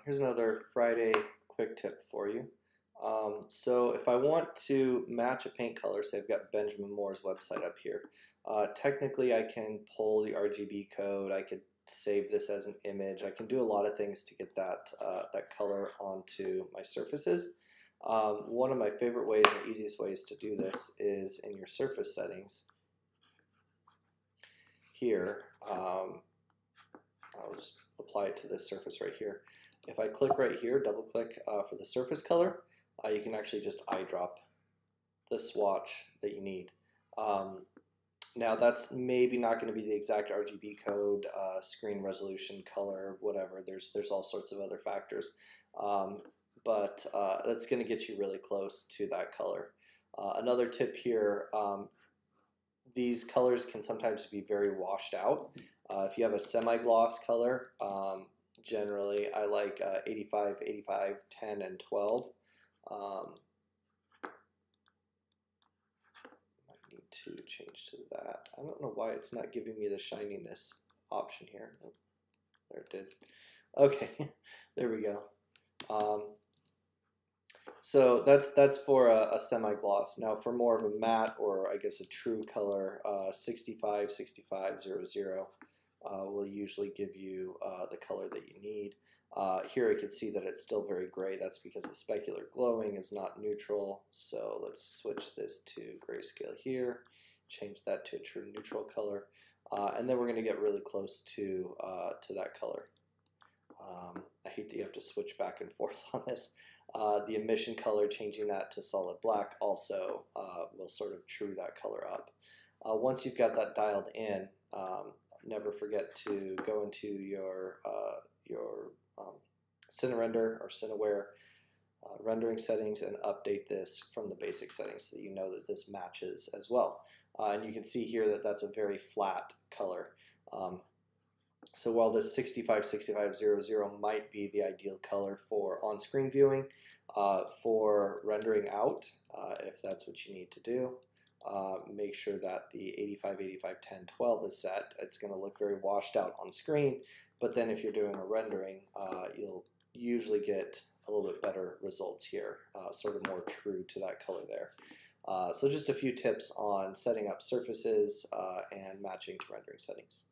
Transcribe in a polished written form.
Here's another Friday quick tip for you. So if I want to match a paint color, say I've got Benjamin Moore's website up here, technically I can pull the RGB code, I could save this as an image, I can do a lot of things to get that color onto my surfaces. One of my favorite ways and easiest ways to do this is in your surface settings. Here, I'll just apply it to this surface right here. If I click right here, double click for the surface color, you can actually just eyedrop the swatch that you need. Now that's maybe not going to be the exact RGB code, screen resolution, color, whatever. There's all sorts of other factors, but that's going to get you really close to that color. Another tip here, these colors can sometimes be very washed out. If you have a semi-gloss color, generally I like 85, 85, 10, and 12. Might need to change to that. I don't know why it's not giving me the shininess option here. Oh, there it did. Okay, there we go. So that's for a semi-gloss. Now for more of a matte, or I guess a true color, 65, 65, 00 will usually give you the color that you need. Here I can see that it's still very gray. That's because the specular glowing is not neutral. So let's switch this to grayscale here, change that to a true neutral color, and then we're going to get really close to that color. I hate that you have to switch back and forth on this. The emission color, changing that to solid black, also will sort of true that color up. Once you've got that dialed in, never forget to go into your CineRender or CineWare rendering settings and update this from the basic settings so that you know that this matches as well. And you can see here that that's a very flat color. So while this 65, 65, 00 might be the ideal color for on-screen viewing, for rendering out, if that's what you need to do, make sure that the 85, 85, 10, 12 is set. It's going to look very washed out on screen, but then if you're doing a rendering, you'll usually get a little bit better results here, sort of more true to that color there. So just a few tips on setting up surfaces and matching to rendering settings.